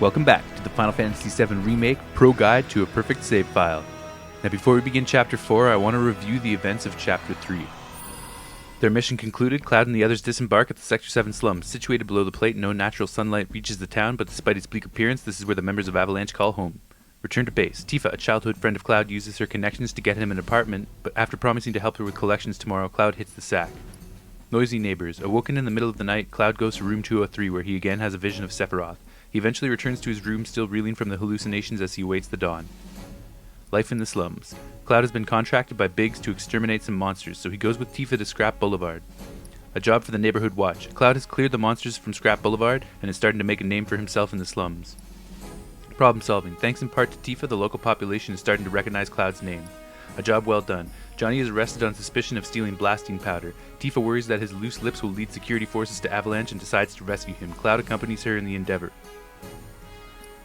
Welcome back to the Final Fantasy VII Remake Pro Guide to a Perfect Save File. Now before we begin Chapter 4, I want to review the events of Chapter 3. Their mission concluded, Cloud and the others disembark at the Sector 7 slums. Situated below the plate, no natural sunlight reaches the town, but despite its bleak appearance, this is where the members of Avalanche call home. Return to base. Tifa, a childhood friend of Cloud, uses her connections to get him an apartment, but after promising to help her with collections tomorrow, Cloud hits the sack. Noisy neighbors. Awoken in the middle of the night, Cloud goes to room 203 where he again has a vision of Sephiroth. He eventually returns to his room, still reeling from the hallucinations as he awaits the dawn. Life in the slums. Cloud has been contracted by Biggs to exterminate some monsters, so he goes with Tifa to Scrap Boulevard. A job for the neighborhood watch. Cloud has cleared the monsters from Scrap Boulevard and is starting to make a name for himself in the slums. Problem solving. Thanks in part to Tifa, the local population is starting to recognize Cloud's name. A job well done. Johnny is arrested on suspicion of stealing blasting powder. Tifa worries that his loose lips will lead security forces to Avalanche and decides to rescue him. Cloud accompanies her in the endeavor.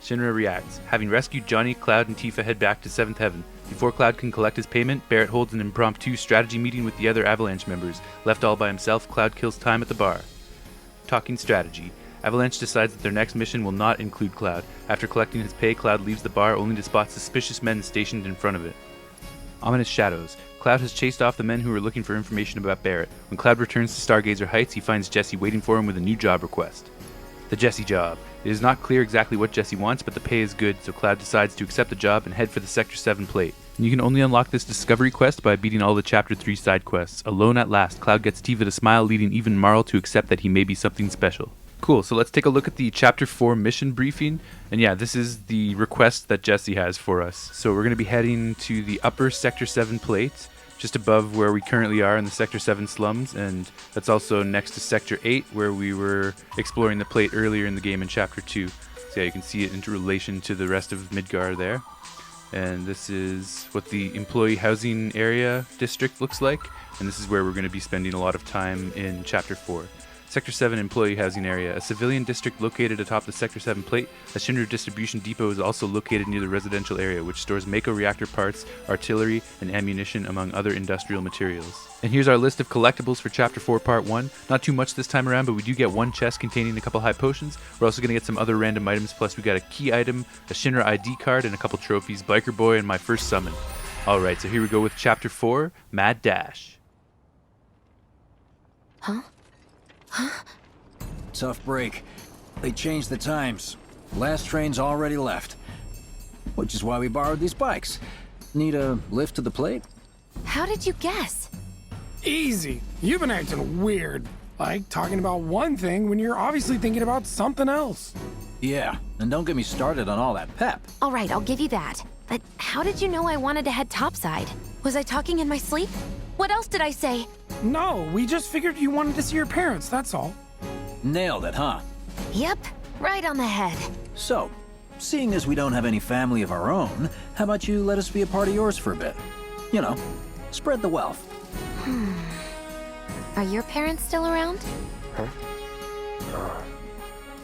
Shinra reacts. Having rescued Johnny, Cloud and Tifa head back to 7th Heaven. Before Cloud can collect his payment, Barrett holds an impromptu strategy meeting with the other Avalanche members. Left all by himself, Cloud kills time at the bar. Talking strategy. Avalanche decides that their next mission will not include Cloud. After collecting his pay, Cloud leaves the bar only to spot suspicious men stationed in front of it. Ominous shadows. Cloud has chased off the men who were looking for information about Barrett. When Cloud returns to Stargazer Heights, he finds Jessie waiting for him with a new job request. The Jessie job. It is not clear exactly what Jessie wants, but the pay is good, so Cloud decides to accept the job and head for the Sector 7 plate. And you can only unlock this discovery quest by beating all the Chapter 3 side quests. Alone at last, Cloud gets Tifa to smile, leading even Marl to accept that he may be something special. Cool, so let's take a look at the Chapter 4 mission briefing. And yeah, this is the request that Jessie has for us. So we're going to be heading to the upper Sector 7 plate, just above where we currently are in the Sector 7 slums, and that's also next to Sector 8, where we were exploring the plate earlier in the game in Chapter 2. So yeah, you can see it in relation to the rest of Midgar there. And this is what the employee housing area district looks like, and this is where we're going to be spending a lot of time in Chapter 4. Sector 7 Employee Housing Area, a civilian district located atop the Sector 7 plate. A Shinra distribution depot is also located near the residential area, which stores Mako reactor parts, artillery, and ammunition, among other industrial materials. And here's our list of collectibles for Chapter 4 Part 1. Not too much this time around, but we do get one chest containing a couple high potions. We're also going to get some other random items, plus we got a key item, a Shinra ID card, and a couple trophies, Biker Boy, and my first summon. Alright, so here we go with Chapter 4, Mad Dash. Huh? Tough break. They changed the times. Last train's already left. Which is why we borrowed these bikes. Need a lift to the plate? How did you guess? Easy. You've been acting weird. Like talking about one thing when you're obviously thinking about something else. Yeah, and don't get me started on all that pep. All right, I'll give you that. But how did you know I wanted to head topside? Was I talking in my sleep? What else did I say? No, we just figured you wanted to see your parents, that's all. Nailed it, huh? Yep, right on the head. So, seeing as we don't have any family of our own, how about you let us be a part of yours for a bit? You know, spread the wealth. Are your parents still around? Huh?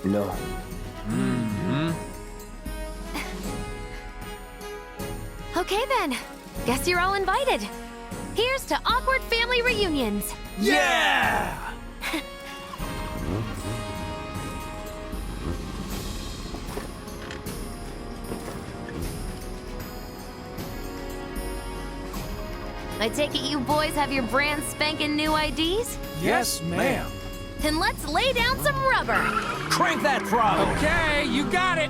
No. Okay then. Guess you're all invited. Here's to awkward family reunions. Yeah! I take it you boys have your brand spanking new IDs? Yes, ma'am. Then let's lay down some rubber. Crank that throttle! Okay, you got it.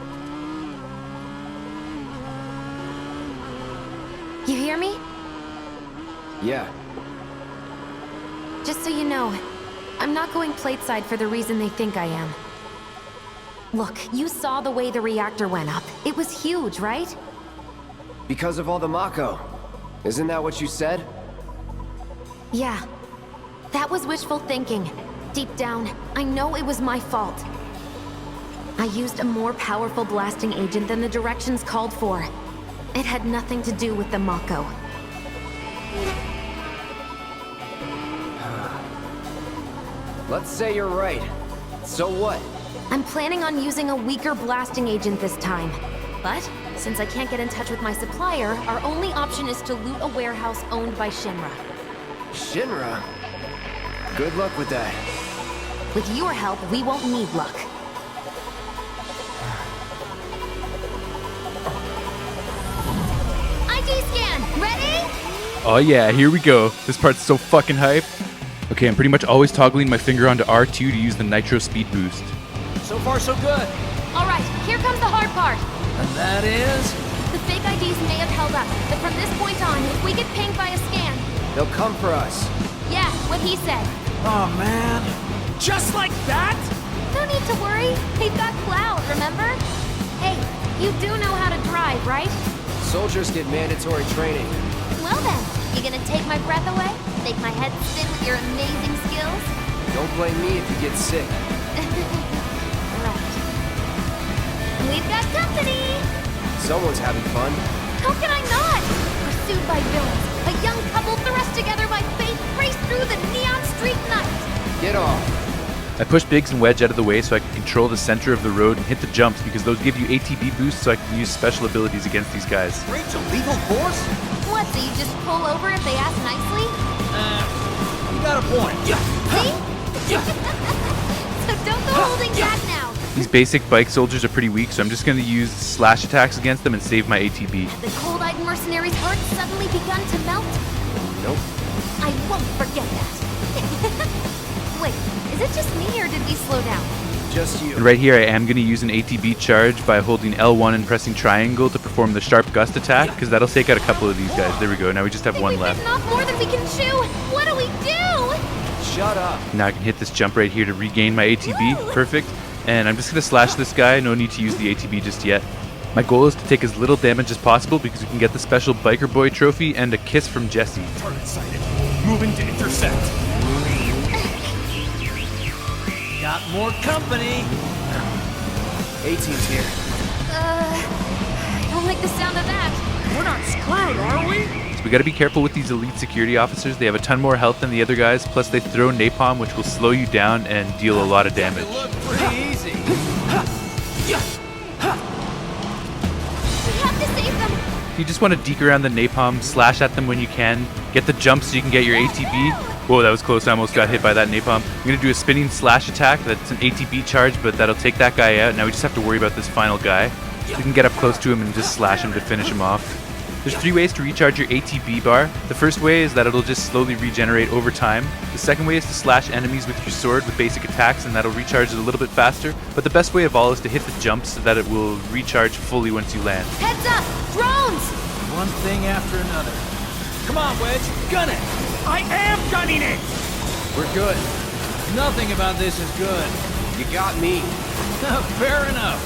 You hear me? Yeah. Just so you know, I'm not going plateside for the reason they think I am. Look, you saw the way the reactor went up. It was huge, right? Because of all the Mako. Isn't that what you said? Yeah. That was wishful thinking. Deep down, I know it was my fault. I used a more powerful blasting agent than the directions called for. It had nothing to do with the Mako. Let's say you're right. So what? I'm planning on using a weaker blasting agent this time. But, since I can't get in touch with my supplier, our only option is to loot a warehouse owned by Shinra. Shinra? Good luck with that. With your help, we won't need luck. Oh yeah, here we go. This part's so fucking hype. Okay, I'm pretty much always toggling my finger onto R2 to use the nitro speed boost. So far, so good. All right, here comes the hard part. And that is... The fake IDs may have held up, but from this point on, if we get pinged by a scan... They'll come for us. Yeah, what he said. Oh, man. Just like that? No need to worry. They've got clout, remember? Hey, you do know how to drive, right? Soldiers get mandatory training. Well then, you gonna take my breath away? Make my head spin with your amazing skills? Don't blame me if you get sick. Right. We've got company! Someone's having fun. How can I not? Pursued by villains, a young couple thrust together by fate race through the neon street night. Get off. I pushed Biggs and Wedge out of the way so I can control the center of the road and hit the jumps because those give you ATB boosts so I can use special abilities against these guys. Breach a legal force? What, so you just pull over if they ask nicely? You got a point. See? So don't go holding back now. These basic bike soldiers are pretty weak, so I'm just going to use slash attacks against them and save my ATB. The cold-eyed mercenary's heart suddenly begun to melt. Nope. I won't forget that. Wait, is it just me or did we slow down? Just you. And right here I am going to use an ATB charge by holding L1 and pressing triangle to perform the sharp gust attack, because that'll take out a couple of these guys. There we go, now we just have one We've left. bitten off more than we can chew. What do we do? Shut up. Now I can hit this jump right here to regain my ATB. Perfect. And I'm just going to slash this guy. No need to use the ATB just yet. My goal is to take as little damage as possible because we can get the special Biker Boy trophy and a kiss from Jessie. Target sighted. Moving to intercept. Got more company. 18's here. I don't like the sound of that. We're not screwed, are we? So we got to be careful with these elite security officers. They have a ton more health than the other guys. Plus they throw napalm, which will slow you down and deal a lot of damage. Look pretty easy. We have to save them. You just want to deke around the napalm, slash at them when you can, get the jump so you can get your ATB. Whoa, that was close. I almost got hit by that napalm. I'm going to do a spinning slash attack. That's an ATB charge, but that'll take that guy out. Now we just have to worry about this final guy. We can get up close to him and just slash him to finish him off. There's 3 ways to recharge your ATB bar. The first way is that it'll just slowly regenerate over time. The second way is to slash enemies with your sword with basic attacks, and that'll recharge it a little bit faster. But the best way of all is to hit the jump so that it will recharge fully once you land. Heads up! Drones! One thing after another. Come on, Wedge. Gun it. I am gunning it! We're good. Nothing about this is good. You got me. Fair enough.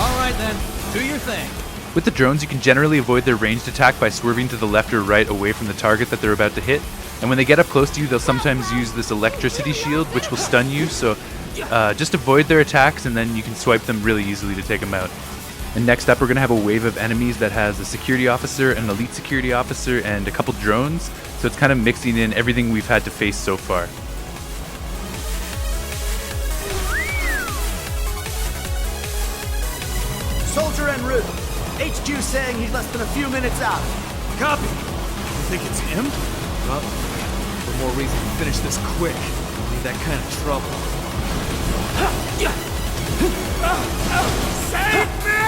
All right, then. Do your thing. With the drones, you can generally avoid their ranged attack by swerving to the left or right away from the target that they're about to hit. And when they get up close to you, they'll sometimes use this electricity shield, which will stun you. So just avoid their attacks, and then you can swipe them really easily to take them out. And next up, we're going to have a wave of enemies that has a security officer, an elite security officer, and a couple drones. So it's kind of mixing in everything we've had to face so far. Soldier en route. HQ saying he's less than a few minutes out. Copy. You think it's him? Well, for more reason to finish this quick. Don't need that kind of trouble. Save me!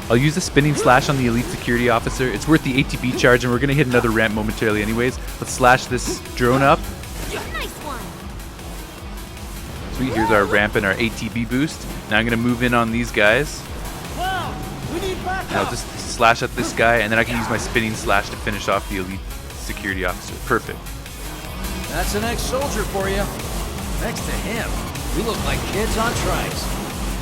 I'll use a spinning slash on the elite security officer. It's worth the ATB charge, and we're going to hit another ramp momentarily anyways. Let's slash this drone up. Nice one. Sweet, here's our ramp and our ATB boost. Now I'm going to move in on these guys. And I'll just slash at this guy, and then I can use my spinning slash to finish off the elite security officer. Perfect. That's an ex-soldier for you. Next to him, we look like kids on trikes.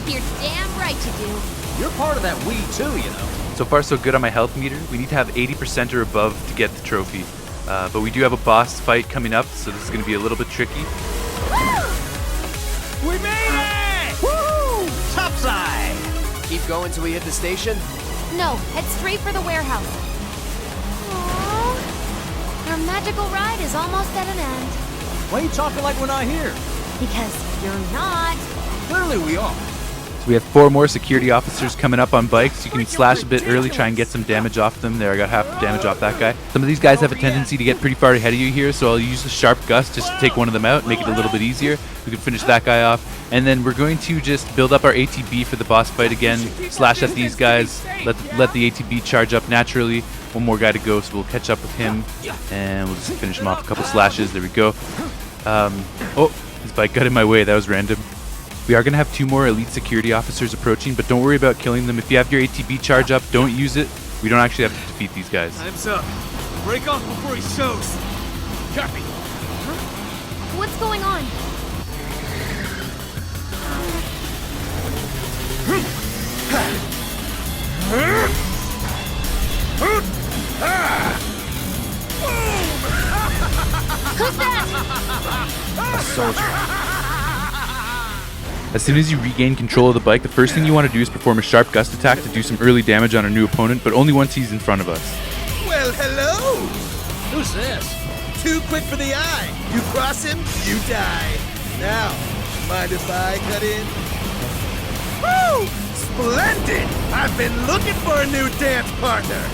You're damn right you do. You're part of that we too, you know. So far, so good on my health meter. We need to have 80% or above to get the trophy. But we do have a boss fight coming up, so this is going to be a little bit tricky. We made it! Woo! Topside! Keep going till we hit the station? No, head straight for the warehouse. Aww. Our magical ride is almost at an end. Why are you talking like we're not here? Because you're not. Clearly we are. So We have 4 more security officers coming up on bikes. You can slash a bit early, try and get some damage off them. There, I got half the damage off that guy. Some of these guys have a tendency to get pretty far ahead of you here, so I'll use the sharp gust just to take one of them out, make it a little bit easier. We can finish that guy off. And then we're going to just build up our ATB for the boss fight again, slash at these guys, let the ATB charge up naturally. One more guy to go, so we'll catch up with him, and we'll just finish him off a couple slashes. There we go. Oh, his bike got in my way. That was random. We are going to have 2 more elite security officers approaching, but don't worry about killing them. If you have your ATB charge up, don't use it. We don't actually have to defeat these guys. Time's up. Break off before he shows. Copy. What's going on? Who's that? A soldier. As soon as you regain control of the bike, the first thing you want to do is perform a sharp gust attack to do some early damage on our new opponent, but only once he's in front of us. Well, hello! Who's this? Too quick for the eye. You cross him, you die. Now, mind if I cut in? Woo! Splendid! I've been looking for a new dance partner.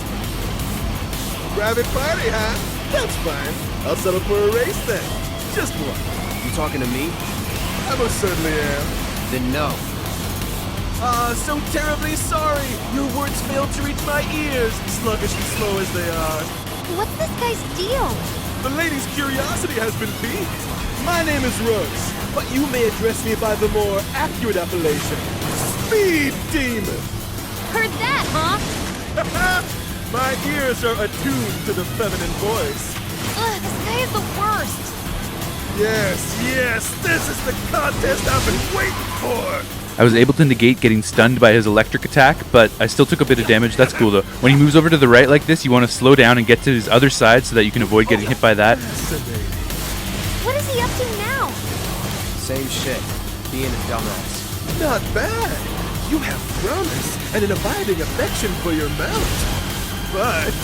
Private party, huh? That's fine. I'll settle for a race then. Just one. You talking to me? I most certainly am. Then no. So terribly sorry. Your words failed to reach my ears, sluggish and slow as they are. What's this guy's deal? The lady's curiosity has been piqued. My name is Rose, but you may address me by the more accurate appellation, Speed Demon. Heard that, huh? My ears are attuned to the feminine voice. Ugh, this guy is the worst. Yes, this is the contest I've been waiting for. I was able to negate getting stunned by his electric attack, but I still took a bit of damage. That's cool though. When he moves over to the right like this, you want to slow down and get to his other side so that you can avoid getting hit by that. What is he up to now? Same shit. Being a dumbass. Not bad. You have promise and an abiding affection for your mount. But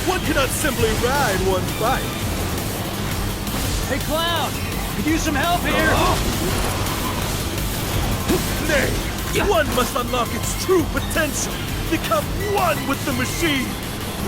one cannot simply ride one bike. Hey, Clown! Could use some help here! Nay, one must unlock its true potential. Become one with the machine.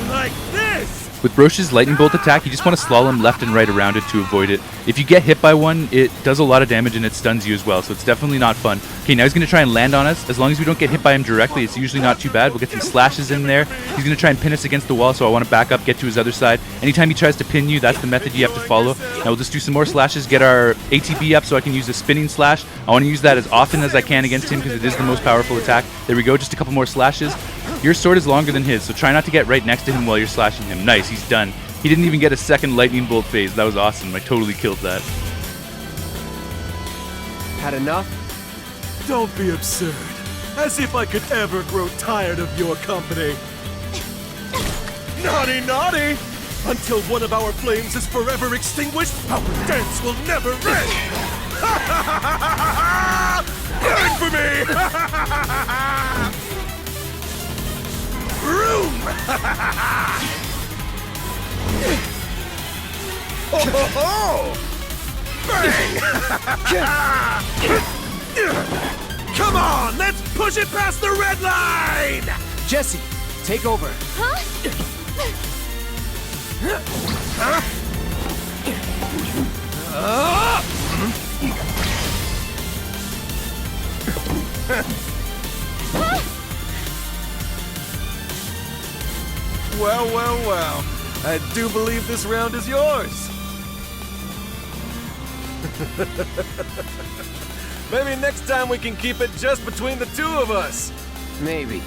Like this! With Roche's lightning bolt attack, you just want to slalom left and right around it to avoid it. If you get hit by one, it does a lot of damage and it stuns you as well, so it's definitely not fun. Okay, now he's going to try and land on us. As long as we don't get hit by him directly, it's usually not too bad. We'll get some slashes in there. He's going to try and pin us against the wall, so I want to back up, get to his other side. Anytime he tries to pin you, that's the method you have to follow. Now we'll just do some more slashes, get our ATB up so I can use a spinning slash. I want to use that as often as I can against him because it is the most powerful attack. There we go, just a couple more slashes. Your sword is longer than his, so try not to get right next to him while you're slashing him. Nice, he's done. He didn't even get a second lightning bolt phase. That was awesome. I totally killed that. Had enough? Don't be absurd. As if I could ever grow tired of your company. Naughty, naughty! Until one of our flames is forever extinguished, our dance will never end! Burn for me! Room! Ho ho ho! Bang! Come on, let's push it past the red line! Jessie, take over. Well, well, well. I do believe this round is yours. Maybe next time we can keep it just between the two of us. Maybe.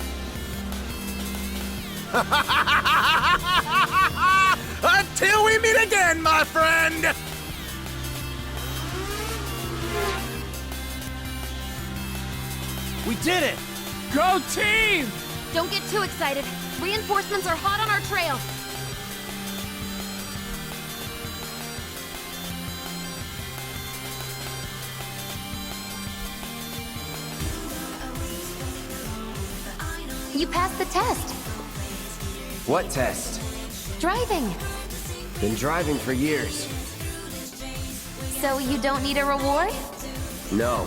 Until we meet again, my friend! We did it! Go team! Don't get too excited. Reinforcements are hot on our trail. You passed the test. What test? Driving. Been driving for years. So you don't need a reward? No.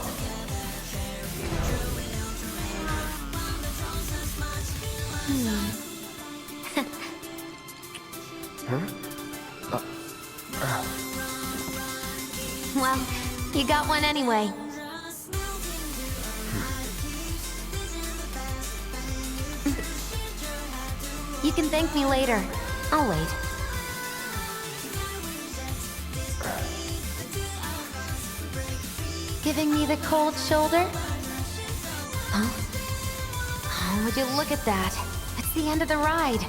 Well, you got one anyway. You can thank me later. I'll wait. Giving me the cold shoulder? Huh? Oh, would you look at that? It's the end of the ride.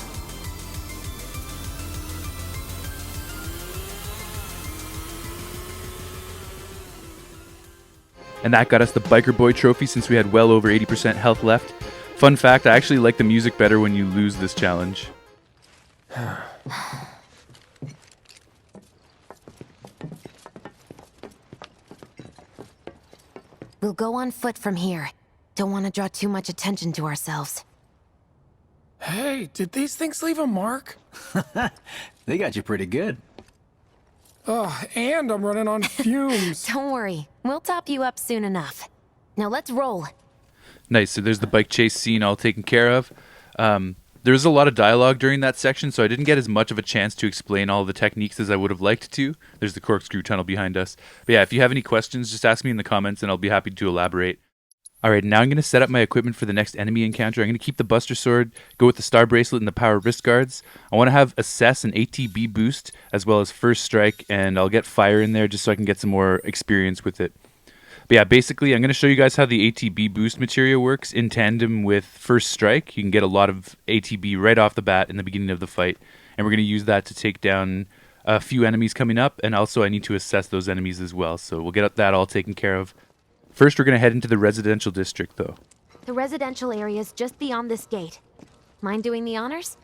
And that got us the Biker Boy trophy since we had well over 80% health left. Fun fact, I actually like the music better when you lose this challenge. We'll go on foot from here. Don't want to draw too much attention to ourselves. Hey, did these things leave a mark? They got you pretty good. And I'm running on fumes. Don't worry, we'll top you up soon enough. Now let's roll. Nice, so there's the bike chase scene all taken care of. There was a lot of dialogue during that section, so I didn't get as much of a chance to explain all the techniques as I would have liked to. There's the corkscrew tunnel behind us. But yeah, if you have any questions, just ask me in the comments and I'll be happy to elaborate. Alright, now I'm going to set up my equipment for the next enemy encounter. I'm going to keep the Buster Sword, go with the Star Bracelet and the Power Wrist Guards. I want to have Assess and ATB boost, as well as First Strike, and I'll get Fire in there just so I can get some more experience with it. But yeah, basically, I'm going to show you guys how the ATB boost materia works in tandem with First Strike. You can get a lot of ATB right off the bat in the beginning of the fight, and we're going to use that to take down a few enemies coming up, and also I need to assess those enemies as well, so we'll get that all taken care of. First, we're going to head into the residential district, though. The residential area is just beyond this gate. Mind doing the honors?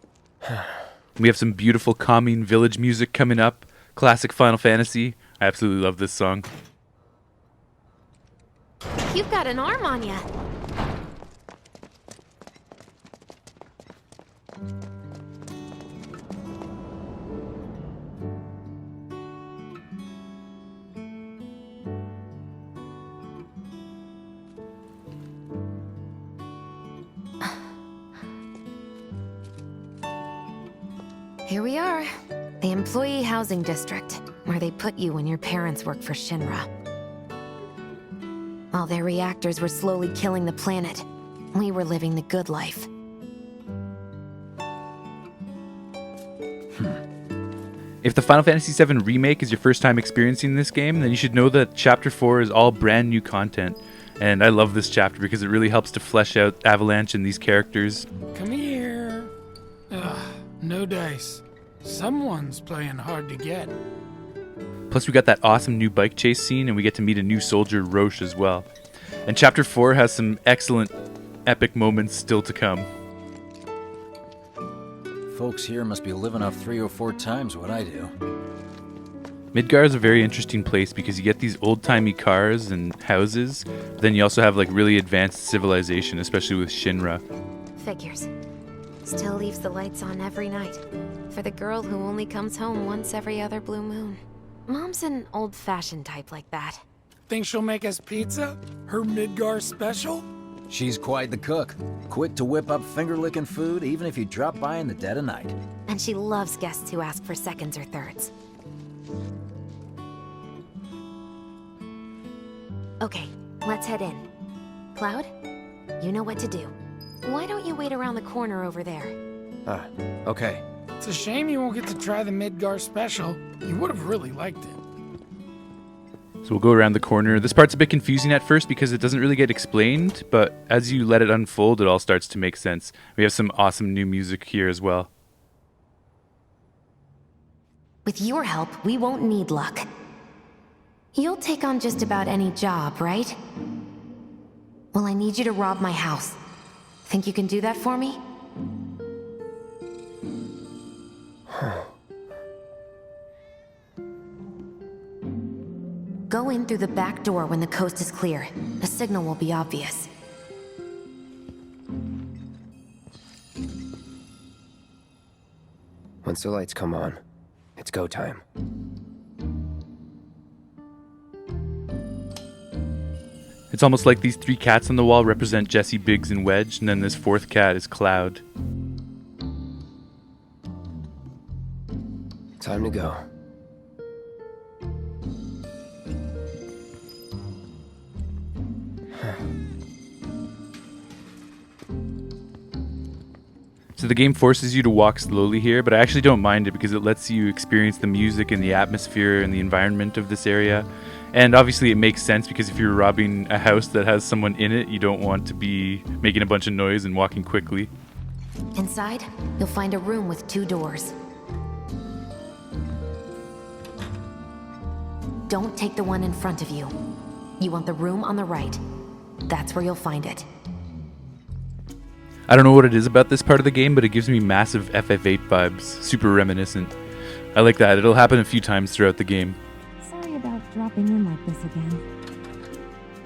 We have some beautiful, calming village music coming up. Classic Final Fantasy. I absolutely love this song. You've got an arm on ya. Here we are, the employee housing district, where they put you when your parents work for Shinra. While their reactors were slowly killing the planet, we were living the good life. If the Final Fantasy VII Remake is your first time experiencing this game, then you should know that Chapter 4 is all brand new content. And I love this chapter because it really helps to flesh out Avalanche and these characters. Come here. Ugh, no dice. Someone's playing hard to get. Plus we got that awesome new bike chase scene, and we get to meet a new soldier, Roche, as well. And Chapter 4 has some excellent, epic moments still to come. Folks here must be living off 3 or 4 times what I do. Midgar is a very interesting place because you get these old-timey cars and houses, but then you also have like really advanced civilization, especially with Shinra. Figures. Still leaves the lights on every night. For the girl who only comes home once every other blue moon. Mom's an old-fashioned type like that. Think she'll make us pizza? Her Midgar special? She's quite the cook. Quick to whip up finger-licking food, even if you drop by in the dead of night. And she loves guests who ask for seconds or thirds. Okay, let's head in. Cloud, you know what to do. Why don't you wait around the corner over there? Okay. It's a shame you won't get to try the Midgar special. You would have really liked it. So we'll go around the corner. This part's a bit confusing at first because it doesn't really get explained, but as you let it unfold, it all starts to make sense. We have some awesome new music here as well. With your help, we won't need luck. You'll take on just about any job, right? Well, I need you to rob my house. Think you can do that for me? Go in through the back door when the coast is clear. The signal will be obvious. Once the lights come on, it's go time. It's almost like these 3 cats on the wall represent Jessie, Biggs, and Wedge, and then this 4th cat is Cloud. Time to go. So the game forces you to walk slowly here, but I actually don't mind it because it lets you experience the music and the atmosphere and the environment of this area. And obviously it makes sense because if you're robbing a house that has someone in it, you don't want to be making a bunch of noise and walking quickly. Inside, you'll find a room with 2 doors. Don't take the one in front of you. You want the room on the right. That's where you'll find it. I don't know what it is about this part of the game, but it gives me massive FF8 vibes. Super reminiscent. I like that. It'll happen a few times throughout the game. Sorry about dropping in like this again.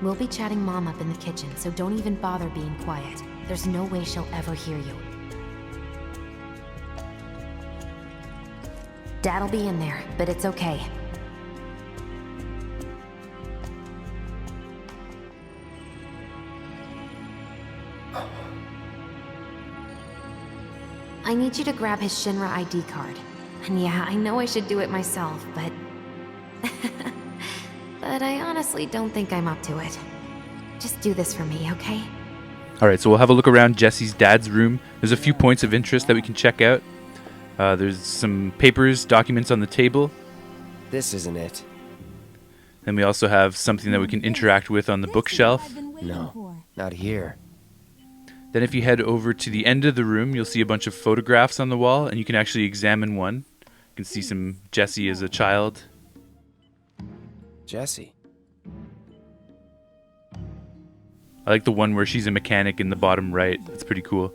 We'll be chatting Mom up in the kitchen, so don't even bother being quiet. There's no way she'll ever hear you. Dad'll be in there, but it's okay. I need you to grab his Shinra ID card. And yeah, I know I should do it myself, but... but I honestly don't think I'm up to it. Just do this for me, okay? Alright, so we'll have a look around Jessie's dad's room. There's a few points of interest that we can check out. There's some papers, documents on the table. This isn't it. Then we also have something that we can interact with on the bookshelf. No, not here. Then if you head over to the end of the room, you'll see a bunch of photographs on the wall, and you can actually examine one. You can see some Jessie as a child. Jessie. I like the one where she's a mechanic in the bottom right. That's pretty cool.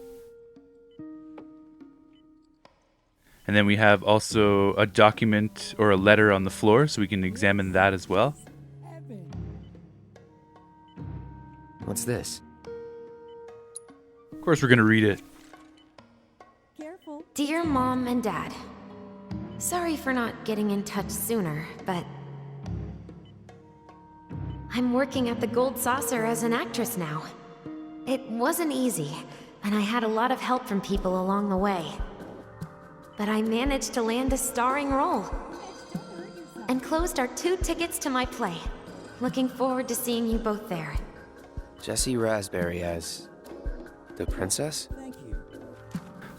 And then we have also a document or a letter on the floor, so we can examine that as well. What's this? Of course we're going to read it. Careful. Dear Mom and Dad, sorry for not getting in touch sooner, but... I'm working at the Gold Saucer as an actress now. It wasn't easy, and I had a lot of help from people along the way. But I managed to land a starring role. Enclosed are 2 tickets to my play. Looking forward to seeing you both there. Jessie Raspberry as... the princess?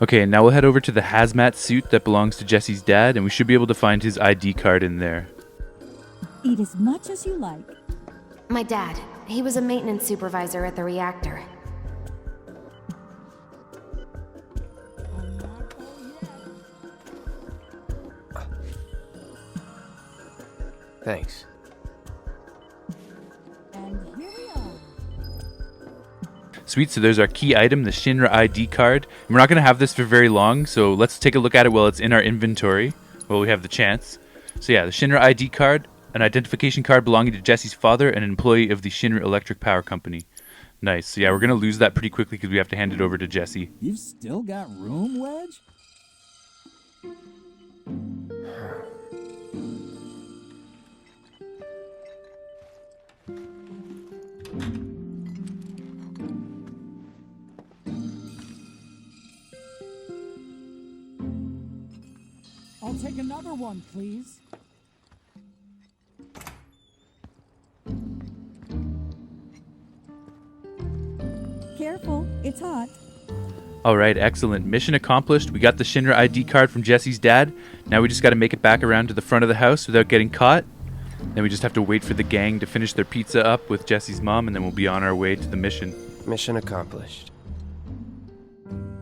Okay, now we'll head over to the hazmat suit that belongs to Jessie's dad, and we should be able to find his ID card in there. Eat as much as you like. My dad, he was a maintenance supervisor at the reactor. Thanks. And here we are. Sweet, so there's our key item, the Shinra ID card. And we're not going to have this for very long, so let's take a look at it while it's in our inventory, while we have the chance. So yeah, the Shinra ID card, an identification card belonging to Jessie's father, an employee of the Shinra Electric Power Company. Nice. So yeah, we're going to lose that pretty quickly because we have to hand it over to Jessie. You've still got room, Wedge? I'll take another one, please. Careful, it's hot. Alright, excellent. Mission accomplished. We got the Shinra ID card from Jessie's dad. Now we just got to make it back around to the front of the house without getting caught. Then we just have to wait for the gang to finish their pizza up with Jessie's mom, and then we'll be on our way to the mission. Mission accomplished.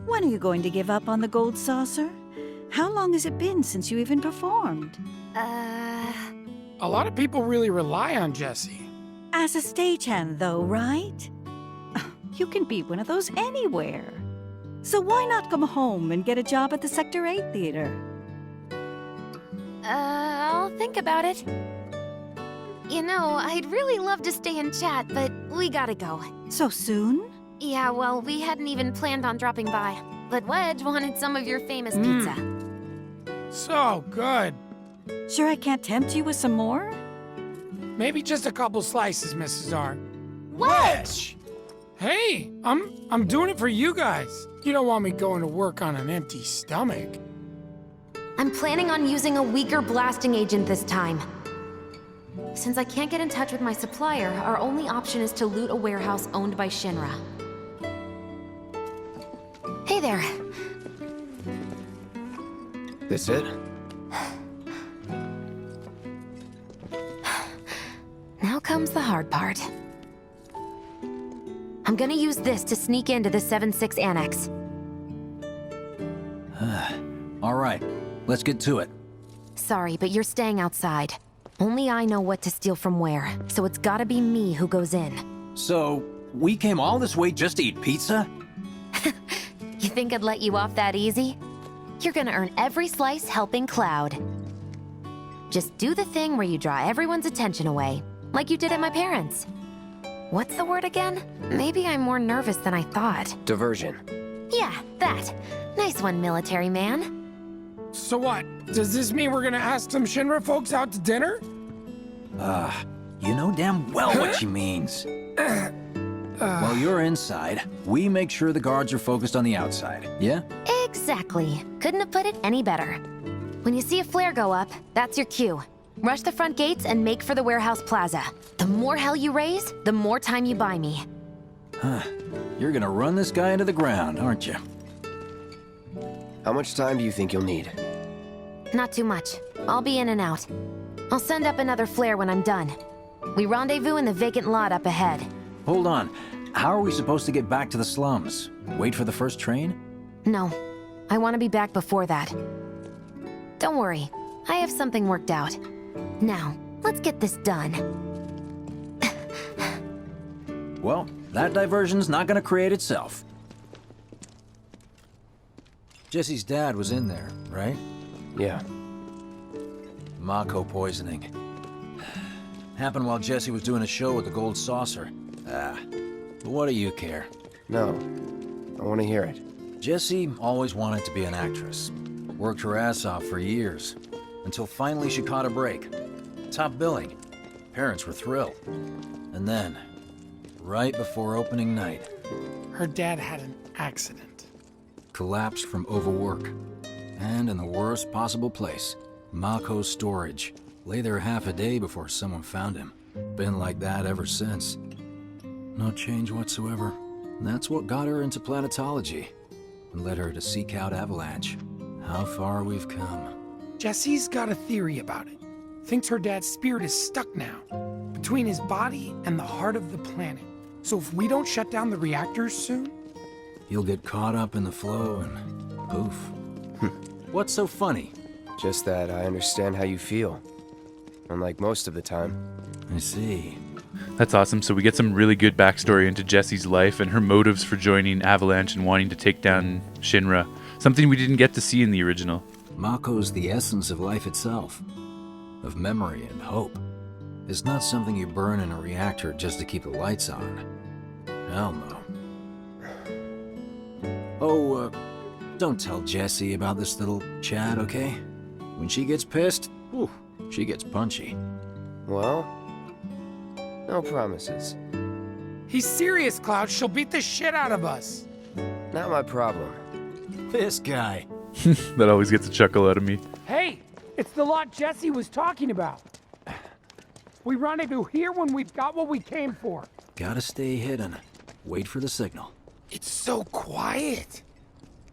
When are you going to give up on the Gold Saucer? How long has it been since you even performed? A lot of people really rely on Jessie. As a stagehand, though, right? You can be one of those anywhere. So why not come home and get a job at the Sector 8 Theater? I'll think about it. You know, I'd really love to stay and chat, but we gotta go. So soon? Yeah, well, we hadn't even planned on dropping by. But Wedge wanted some of your famous pizza. So good. Sure I can't tempt you with some more? Maybe just a couple slices, Mrs. R. Wedge! Hey, I'm doing it for you guys. You don't want me going to work on an empty stomach. I'm planning on using a weaker blasting agent this time. Since I can't get in touch with my supplier, our only option is to loot a warehouse owned by Shinra. Hey there. This it? Now comes the hard part. I'm gonna use this to sneak into the 7-6 annex. All right, let's get to it. Sorry, but you're staying outside. Only I know what to steal from where, so it's gotta be me who goes in. So, we came all this way just to eat pizza? You think I'd let you off that easy? You're gonna earn every slice helping Cloud. Just do the thing where you draw everyone's attention away, like you did at my parents'. What's the word again? Maybe I'm more nervous than I thought. Diversion. Yeah, that. Nice one, military man. So what? Does this mean we're gonna ask some Shinra folks out to dinner? You know damn well what she means. While you're inside, we make sure the guards are focused on the outside, yeah? Exactly. Couldn't have put it any better. When you see a flare go up, that's your cue. Rush the front gates and make for the warehouse plaza. The more hell you raise, the more time you buy me. You're gonna run this guy into the ground, aren't you? How much time do you think you'll need? Not too much. I'll be in and out. I'll send up another flare when I'm done. We rendezvous in the vacant lot up ahead. Hold on. How are we supposed to get back to the slums? Wait for the first train? No. I want to be back before that. Don't worry. I have something worked out. Now, let's get this done. Well, that diversion's not gonna create itself. Jessie's dad was in there, right? Yeah. Mako poisoning. Happened while Jessie was doing a show with the Gold Saucer. But what do you care? No. I want to hear it. Jessie always wanted to be an actress. Worked her ass off for years. Until finally she caught a break. Top billing. Parents were thrilled. And then, right before opening night, Her dad had an accident. collapsed from overwork. And in the worst possible place, Mako's storage. Lay there half a day before someone found him. Been like that ever since. No change whatsoever. And that's what got her into planetology. And led her to seek out Avalanche. How far we've come. Jessie's got a theory about it. Thinks her dad's spirit is stuck now, between his body and the heart of the planet. So if we don't shut down the reactors soon... You'll get caught up in the flow and poof. What's so funny? Just that I understand how you feel. Unlike most of the time. I see. That's awesome. So we get some really good backstory into Jessie's life and her motives for joining Avalanche and wanting to take down Shinra. Something we didn't get to see in the original. Mako's the essence of life itself. Of memory and hope. It's not something you burn in a reactor just to keep the lights on. Hell no. Oh, don't tell Jessie about this little chat, okay? When she gets pissed, whew, she gets punchy. Well, no promises. He's serious, Cloud. She'll beat the shit out of us. Not my problem. This guy. That always gets a chuckle out of me. Hey, it's the lot Jessie was talking about. We rendezvous here when we've got what we came for. Gotta stay hidden. Wait for the signal. It's so quiet.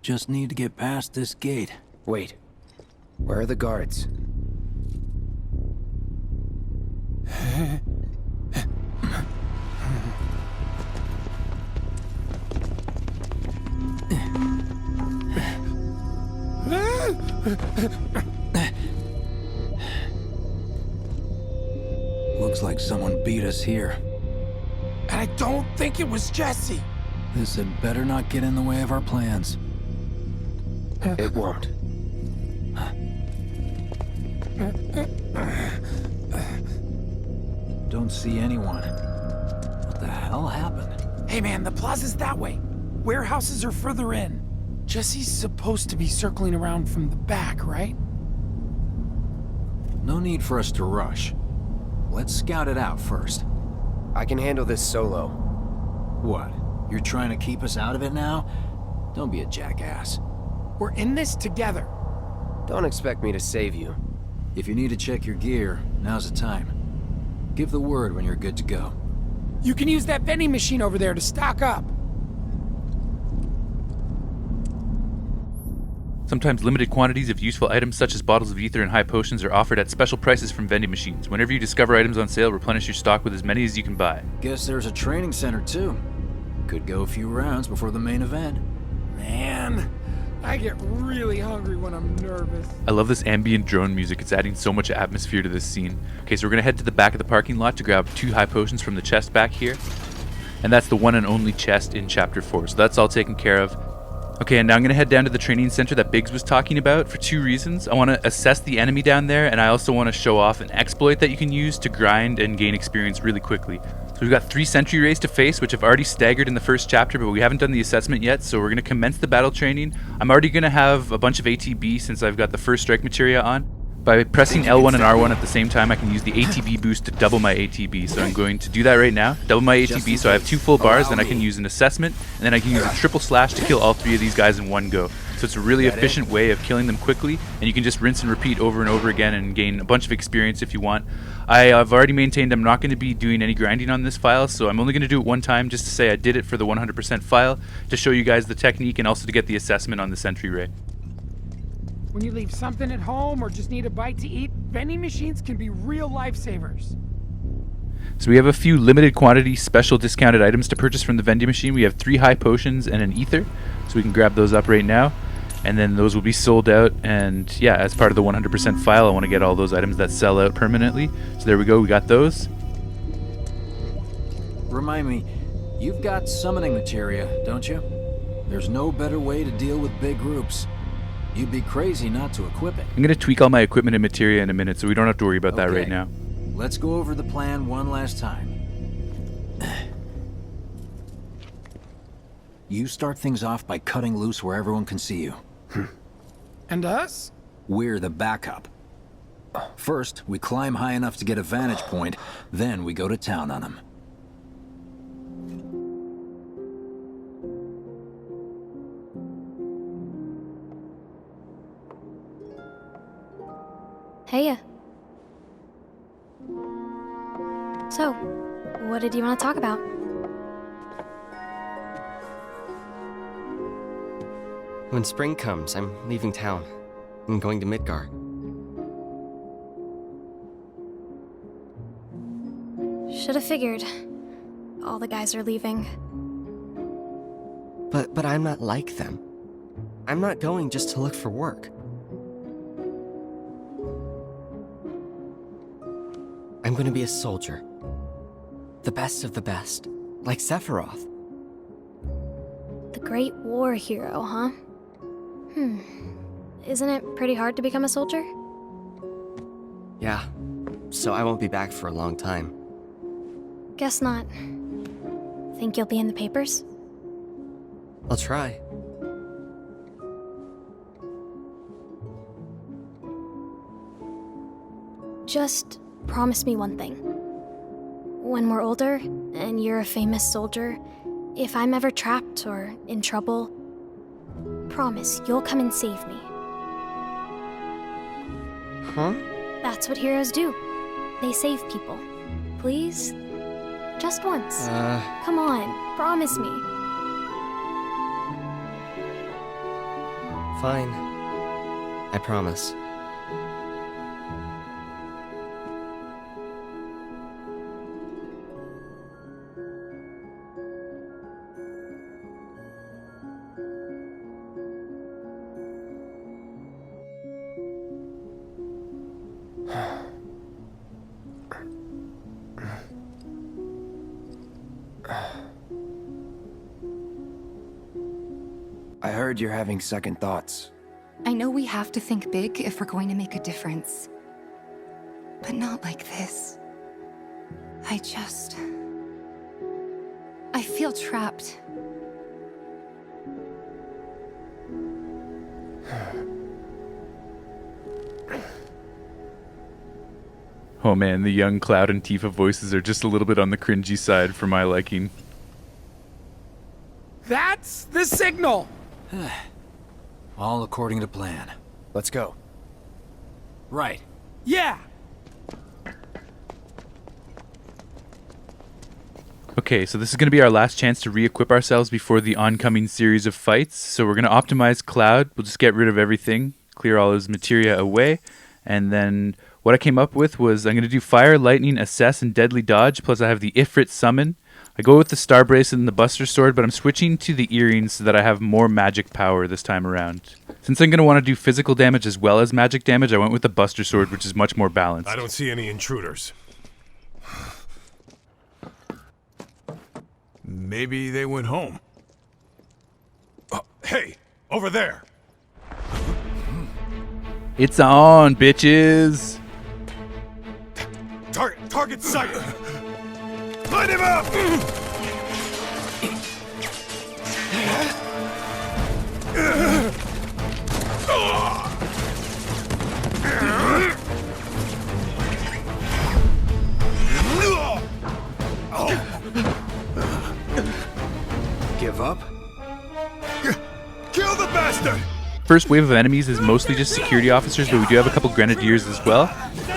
Just need to get past this gate. Wait. Where are the guards? Looks like someone beat us here. And I don't think it was Jessie. This had better not get in the way of our plans. It won't. Don't see anyone. What the hell happened? Hey man, the plaza's that way. Warehouses are further in. Jessie's supposed to be circling around from the back, right? No need for us to rush. Let's scout it out first. I can handle this solo. What? You're trying to keep us out of it now? Don't be a jackass. We're in this together. Don't expect me to save you. If you need to check your gear, now's the time. Give the word when you're good to go. You can use that vending machine over there to stock up. Sometimes limited quantities of useful items such as bottles of ether and high potions are offered at special prices from vending machines. Whenever you discover items on sale, replenish your stock with as many as you can buy. Guess there's a training center too. Could go a few rounds before the main event. Man, I get really hungry when I'm nervous. I love this ambient drone music. It's adding so much atmosphere to this scene. Okay, so we're going to head to the back of the parking lot to grab 2 high potions from the chest back here. And that's the one and only chest in Chapter 4. So that's all taken care of. Okay, and now I'm going to head down to the training center that Biggs was talking about for 2 reasons. I want to assess the enemy down there, and I also want to show off an exploit that you can use to grind and gain experience really quickly. So we've got 3 sentry rays to face, which have already staggered in the first chapter, but we haven't done the assessment yet, so we're going to commence the battle training. I'm already going to have a bunch of ATB since I've got the first strike materia on. By pressing L1 and R1 at the same time, I can use the ATB boost to double my ATB. So I'm going to do that right now. Double my ATB, so I have 2 full bars, then I can use an assessment, and then I can use a triple slash to kill all 3 of these guys in one go. So it's a really efficient way of killing them quickly, and you can just rinse and repeat over and over again and gain a bunch of experience if you want. I've already maintained I'm not going to be doing any grinding on this file, so I'm only going to do it one time just to say I did it for the 100% file, to show you guys the technique and also to get the assessment on the sentry ray. When you leave something at home or just need a bite to eat, vending machines can be real lifesavers. So we have a few limited quantity special discounted items to purchase from the vending machine. We have 3 high potions and an ether, so we can grab those up right now. And then those will be sold out, and yeah, as part of the 100% file, I want to get all those items that sell out permanently. So there we go, we got those. Remind me, you've got summoning materia, don't you? There's no better way to deal with big groups. You'd be crazy not to equip it. I'm going to tweak all my equipment and materia in a minute, so we don't have to worry about that right now. Let's go over the plan one last time. You start things off by cutting loose where everyone can see you. And us? We're the backup. First, we climb high enough to get a vantage point, then we go to town on them. Heya. So, what did you want to talk about? When spring comes, I'm leaving town. I'm going to Midgard. Should have figured. All the guys are leaving. But I'm not like them. I'm not going just to look for work. I'm going to be a soldier. The best of the best. Like Sephiroth. The Great War hero, huh? Isn't it pretty hard to become a soldier? Yeah. So I won't be back for a long time. Guess not. Think you'll be in the papers? I'll try. Just promise me one thing. When we're older, and you're a famous soldier, if I'm ever trapped or in trouble, promise you'll come and save me. Huh? That's what heroes do. They save people. Please? Just once. Come on, promise me. Fine. I promise. I heard you're having second thoughts. I know we have to think big if we're going to make a difference. But not like this. I feel trapped. Oh man, the young Cloud and Tifa voices are just a little bit on the cringy side for my liking. That's the signal! All according to plan. Let's go. Right. Yeah! Okay, so this is going to be our last chance to re-equip ourselves before the oncoming series of fights. So we're going to optimize Cloud. We'll just get rid of everything, clear all his materia away, and then what I came up with was I'm going to do Fire, Lightning, Assess, and Deadly Dodge, plus I have the Ifrit Summon. I go with the Star Bracelet and the Buster Sword, but I'm switching to the Earrings so that I have more magic power this time around. Since I'm going to want to do physical damage as well as magic damage, I went with the Buster Sword, which is much more balanced. I don't see any intruders. Maybe they went home. Hey, over there! It's on, bitches! Target sighted! Light him up! Give up? Kill the bastard! First wave of enemies is mostly just security officers, but we do have a couple grenadiers as well.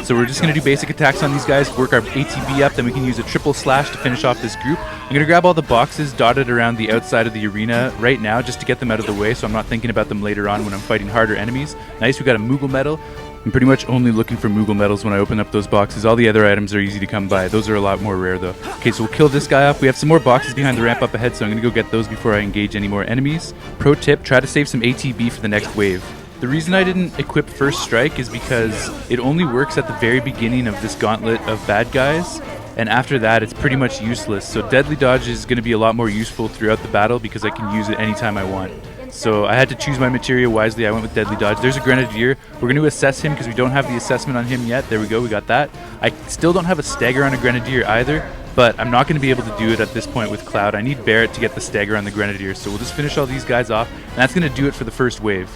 So we're just going to do basic attacks on these guys, work our ATB up, then we can use a triple slash to finish off this group. I'm going to grab all the boxes dotted around the outside of the arena right now just to get them out of the way so I'm not thinking about them later on when I'm fighting harder enemies. Nice, we got a Moogle medal. I'm pretty much only looking for Moogle medals when I open up those boxes. All the other items are easy to come by. Those are a lot more rare though. Okay, so we'll kill this guy off. We have some more boxes behind the ramp up ahead, so I'm going to go get those before I engage any more enemies. Pro tip, try to save some ATB for the next wave. The reason I didn't equip First Strike is because it only works at the very beginning of this gauntlet of bad guys, and after that it's pretty much useless. So Deadly Dodge is going to be a lot more useful throughout the battle because I can use it anytime I want. So I had to choose my materia wisely. I went with Deadly Dodge. There's a Grenadier. We're going to assess him because we don't have the assessment on him yet. There we go, we got that. I still don't have a stagger on a Grenadier either, but I'm not going to be able to do it at this point with Cloud. I need Barret to get the stagger on the Grenadier, so we'll just finish all these guys off, and that's going to do it for the first wave.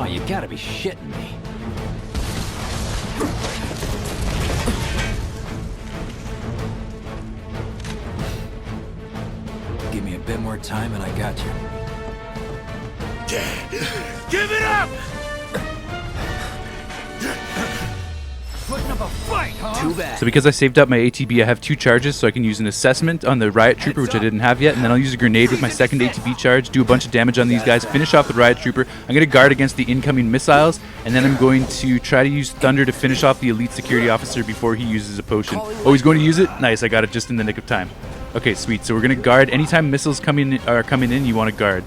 Oh, you gotta be shitting me. Give me a bit more time and I got you. Give it up! Putting up a fight, huh? Too bad. So because I saved up my ATB, I have 2 charges, so I can use an assessment on the Riot Trooper, which I didn't have yet, and then I'll use a grenade with my second ATB charge, do a bunch of damage on these guys, finish off the Riot Trooper. I'm going to guard against the incoming missiles, and then I'm going to try to use Thunder to finish off the elite security officer before he uses a potion. Oh, he's going to use it? Nice, I got it just in the nick of time. Okay, sweet. So we're going to guard. Anytime missiles are coming in, you want to guard.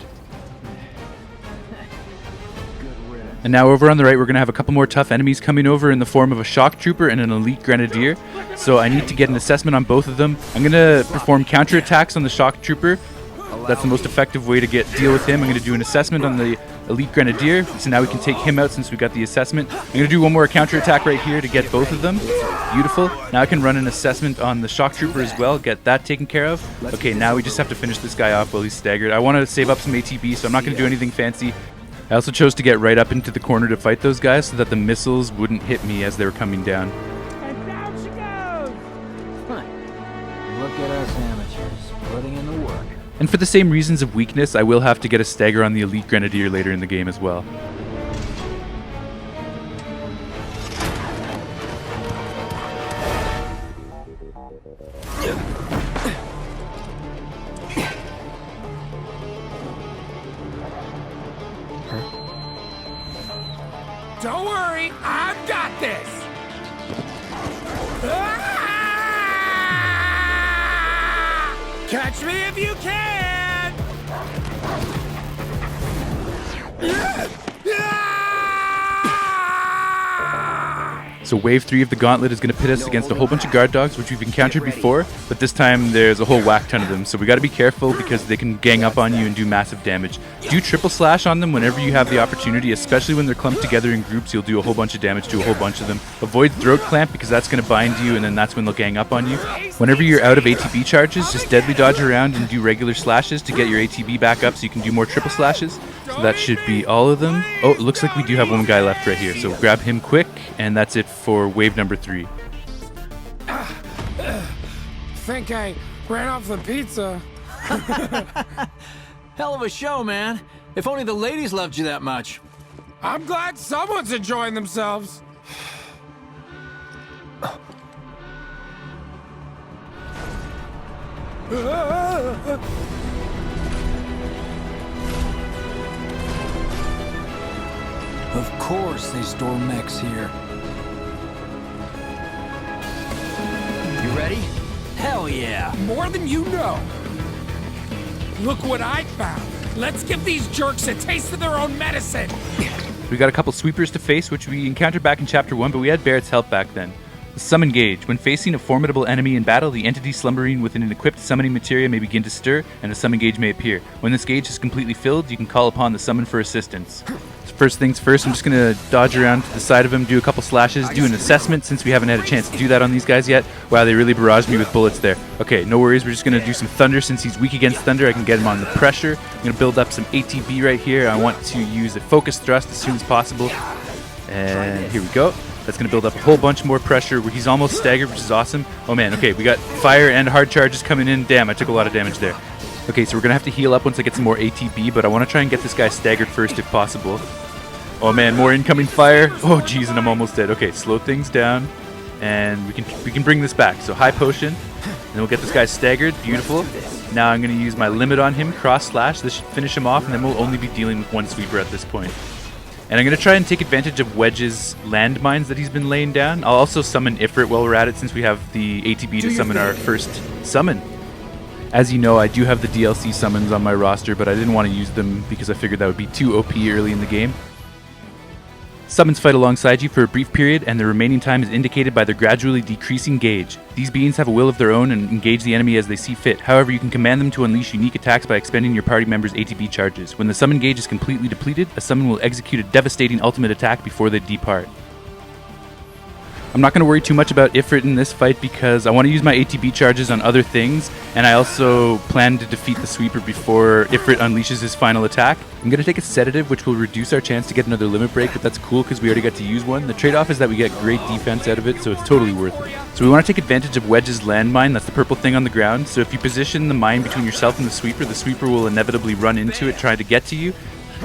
And now over on the right, we're going to have a couple more tough enemies coming over in the form of a Shock Trooper and an Elite Grenadier. So I need to get an assessment on both of them. I'm going to perform counterattacks on the Shock Trooper. That's the most effective way to deal with him. I'm going to do an assessment on the Elite Grenadier. So now we can take him out since we got the assessment. I'm going to do one more counterattack right here to get both of them. Beautiful. Now I can run an assessment on the Shock Trooper as well, get that taken care of. Okay, now we just have to finish this guy off while he's staggered. I want to save up some ATB, so I'm not going to do anything fancy. I also chose to get right up into the corner to fight those guys so that the missiles wouldn't hit me as they were coming down. And down she goes! Look at us amateurs, putting in the work. And for the same reasons of weakness, I will have to get a stagger on the Elite Grenadier later in the game as well. Don't worry, I've got this! Ah! Catch me if you can! So wave 3 of the gauntlet is going to pit us against a whole bunch of guard dogs, which we've encountered before, but this time there's a whole whack ton of them, so we got to be careful because they can gang up on you and do massive damage. Do triple slash on them whenever you have the opportunity, especially when they're clumped together in groups. You'll do a whole bunch of damage to a whole bunch of them. Avoid throat clamp because that's going to bind you, and then that's when they'll gang up on you. Whenever you're out of ATB charges, just deadly dodge around and do regular slashes to get your ATB back up so you can do more triple slashes. So that should be all of them. Oh, it looks like we do have one guy left right here, so grab him quick, and that's it for wave number 3. Think I ran off the pizza. Hell of a show, man. If only the ladies loved you that much. I'm glad someone's enjoying themselves. Of course they store mechs here. You ready? Hell yeah! More than you know. Look what I found. Let's give these jerks a taste of their own medicine. We got a couple sweepers to face, which we encountered back in Chapter 1, but we had Barrett's help back then. The summon gauge. When facing a formidable enemy in battle, the entity slumbering within an equipped summoning materia may begin to stir, and a summon gauge may appear. When this gauge is completely filled, you can call upon the summon for assistance. So first things first, I'm just going to dodge around to the side of him, do a couple slashes, do an assessment since we haven't had a chance to do that on these guys yet. Wow, they really barraged me with bullets there. Okay, no worries, we're just going to do some thunder. Since he's weak against thunder, I can get him on the pressure. I'm going to build up some ATB right here. I want to use a focus thrust as soon as possible. And here we go. That's going to build up a whole bunch more pressure. He's almost staggered, which is awesome. Oh man, okay, we got fire and hard charges coming in. Damn, I took a lot of damage there. Okay, so we're going to have to heal up once I get some more ATB, but I want to try and get this guy staggered first if possible. Oh man, more incoming fire. Oh geez, and I'm almost dead. Okay, slow things down, and we can bring this back. So high potion, and then we'll get this guy staggered. Beautiful. Now I'm going to use my limit on him, cross slash. This should finish him off, and then we'll only be dealing with one sweeper at this point. And I'm going to try and take advantage of Wedge's landmines that he's been laying down. I'll also summon Ifrit while we're at it, since we have the ATB to summon our first summon. As you know, I do have the DLC summons on my roster, but I didn't want to use them because I figured that would be too OP early in the game. Summons fight alongside you for a brief period, and the remaining time is indicated by their gradually decreasing gauge. These beings have a will of their own and engage the enemy as they see fit. However, you can command them to unleash unique attacks by expending your party members' ATB charges. When the summon gauge is completely depleted, a summon will execute a devastating ultimate attack before they depart. I'm not going to worry too much about Ifrit in this fight because I want to use my ATB charges on other things, and I also plan to defeat the sweeper before Ifrit unleashes his final attack. I'm going to take a sedative, which will reduce our chance to get another limit break, but that's cool because we already got to use one. The trade-off is that we get great defense out of it, so it's totally worth it. So we want to take advantage of Wedge's landmine. That's the purple thing on the ground. So if you position the mine between yourself and the sweeper will inevitably run into it trying to get to you.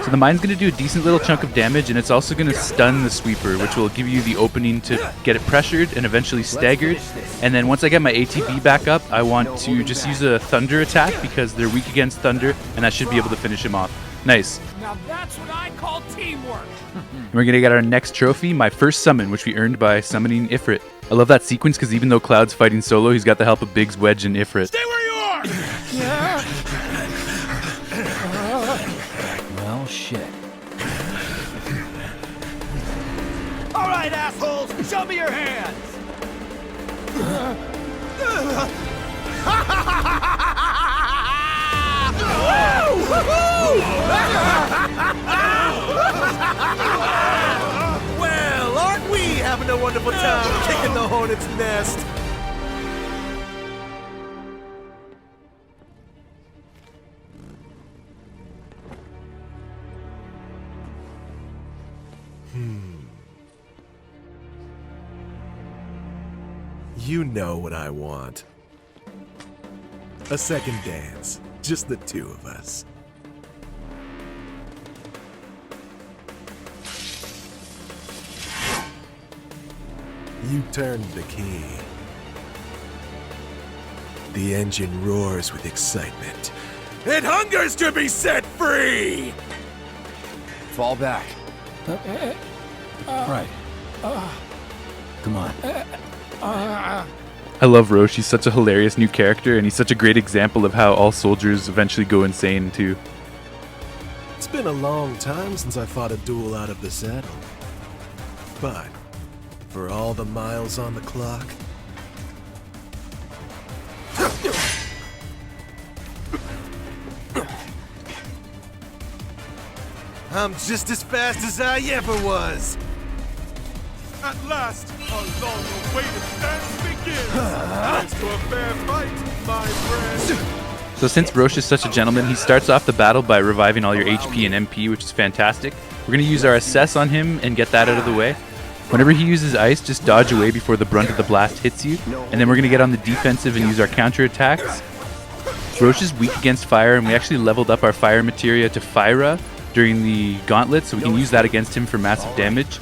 So the mine's going to do a decent little chunk of damage, and it's also going to stun the sweeper, which will give you the opening to get it pressured and eventually staggered. And then once I get my ATB back up, I want to just use a thunder attack because they're weak against thunder, and that should be able to finish him off. Nice. Now that's what I call teamwork. And we're going to get our next trophy, my first summon, which we earned by summoning Ifrit. I love that sequence because even though Cloud's fighting solo, he's got the help of Biggs, Wedge, and Ifrit. Stay where you are! Yeah. Well, shit. All right, assholes, show me your hands. Well, aren't we having a wonderful time kicking the hornet's nest? You know what I want. A second dance. Just the two of us. You turned the key. The engine roars with excitement. It hungers to be set free! Fall back. Right. Come on. I love Roche. He's such a hilarious new character, and he's such a great example of how all soldiers eventually go insane, too. It's been a long time since I fought a duel out of the saddle. But, for all the miles on the clock... I'm just as fast as I ever was! At last, our long-awaited dance begins! Thanks to a fair fight, my friend! So since Roche is such a gentleman, he starts off the battle by reviving all your HP and MP, which is fantastic. We're going to use our assess on him and get that out of the way. Whenever he uses ice, just dodge away before the brunt of the blast hits you, and then we're going to get on the defensive and use our counter attacks. Roche is weak against fire, and we actually leveled up our fire materia to Fyra during the gauntlet, so we can use that against him for massive damage.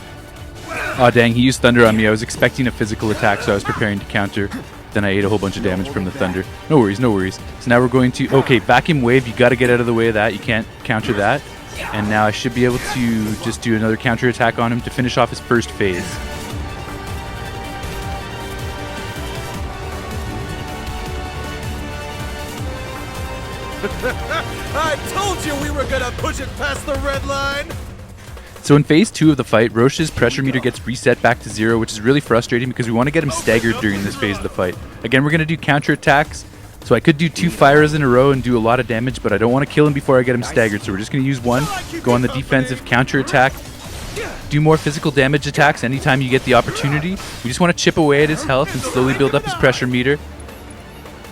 Aw, dang, he used thunder on me. I was expecting a physical attack, so I was preparing to counter. Then I ate a whole bunch of damage from the thunder. No worries, no worries. So now we're going to... Okay, vacuum wave. You got to get out of the way of that. You can't counter that. And now I should be able to just do another counter attack on him to finish off his first phase. I told you we were gonna push it past the red line! So in phase 2 of the fight, Roche's pressure meter gets reset back to 0, which is really frustrating because we want to get him staggered during this phase of the fight. Again, we're going to do counter attacks, so I could do 2 fires in a row and do a lot of damage, but I don't want to kill him before I get him staggered, so we're just going to use one, go on the defensive counter attack, do more physical damage attacks anytime you get the opportunity. We just want to chip away at his health and slowly build up his pressure meter.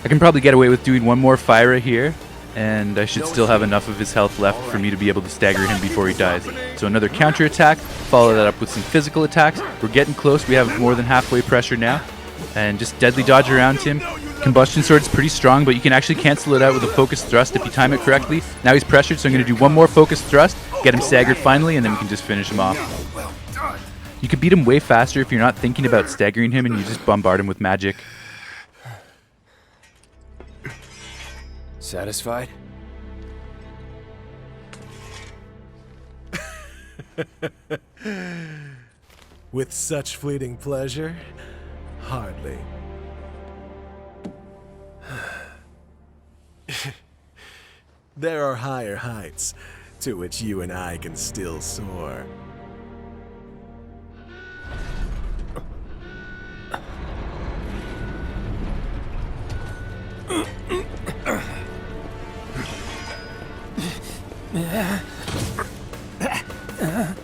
I can probably get away with doing one more fire here, and I should still have enough of his health left for me to be able to stagger him before he dies. So another counter attack, follow that up with some physical attacks. We're getting close. We have more than halfway pressure now. And just deadly dodge around him. Combustion sword is pretty strong, but you can actually cancel it out with a focused thrust if you time it correctly. Now he's pressured, so I'm going to do one more focused thrust, get him staggered finally, and then we can just finish him off. You can beat him way faster if you're not thinking about staggering him and you just bombard him with magic. Satisfied? With such fleeting pleasure? Hardly. There are higher heights to which you and I can still soar.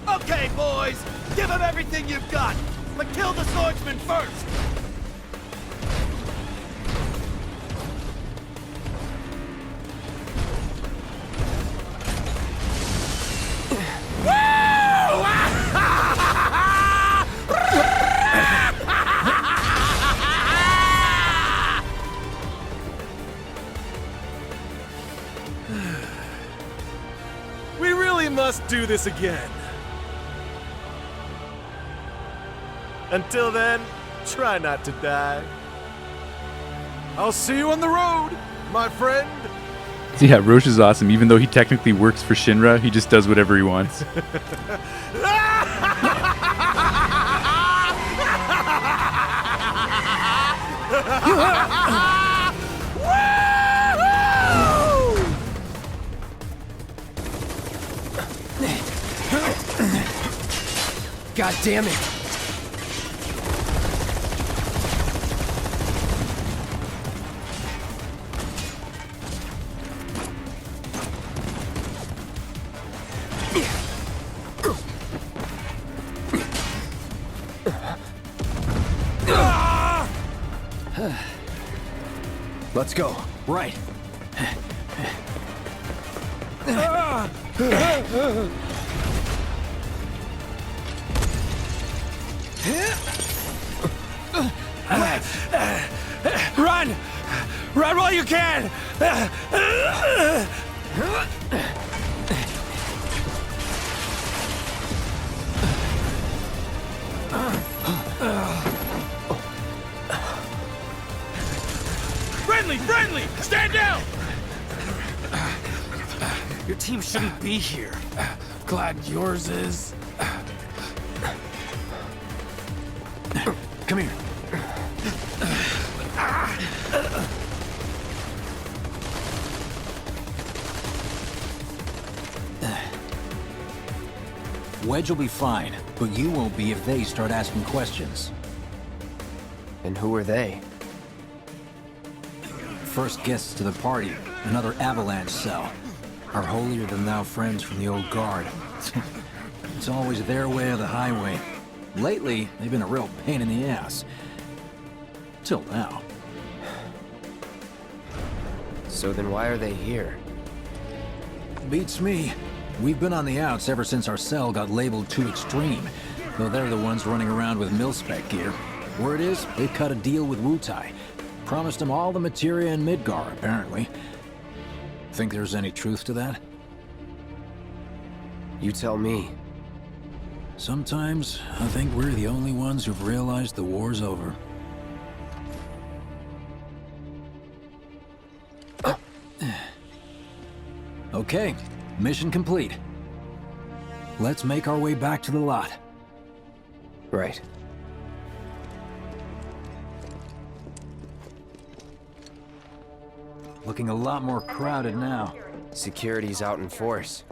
Okay, boys, give him everything you've got, but kill the swordsman first. We really must do this again. Until then, try not to die. I'll see you on the road, my friend. So yeah, Roche is awesome. Even though he technically works for Shinra, he just does whatever he wants. God damn it! Let's go. Right. Run! Run while you can! Friendly! Stand down! Your team shouldn't be here. Glad yours is. Come here. Wedge will be fine, but you won't be if they start asking questions. And who are they? First guests to the party, another Avalanche cell. Our holier-than-thou friends from the old guard. It's always their way or the highway. Lately, they've been a real pain in the ass. Till now. So then why are they here? Beats me. We've been on the outs ever since our cell got labeled too extreme, though they're the ones running around with mil-spec gear. Word is, they cut a deal with Wutai. Promised them all the materia in Midgar, apparently. think there's any truth to that? You tell me. Sometimes I think we're the only ones who've realized the war's over. Okay, mission complete. Let's make our way back to the lot. Right. Looking a lot more crowded now. Security's out in force.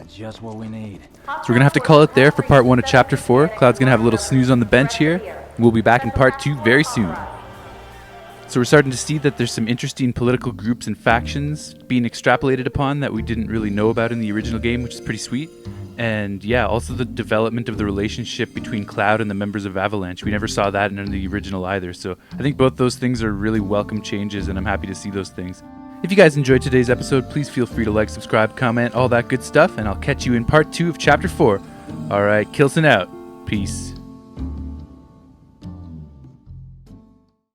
Just what we need. So we're going to have to call it there for part 1 of Chapter 4. Cloud's going to have a little snooze on the bench here. We'll be back in part 2 very soon. So we're starting to see that there's some interesting political groups and factions being extrapolated upon that we didn't really know about in the original game, which is pretty sweet. And yeah, also the development of the relationship between Cloud and the members of Avalanche. We never saw that in the original either. So I think both those things are really welcome changes, and I'm happy to see those things. If you guys enjoyed today's episode, please feel free to like, subscribe, comment, all that good stuff, and I'll catch you in part 2 of Chapter 4. Alright, Kilson out. Peace.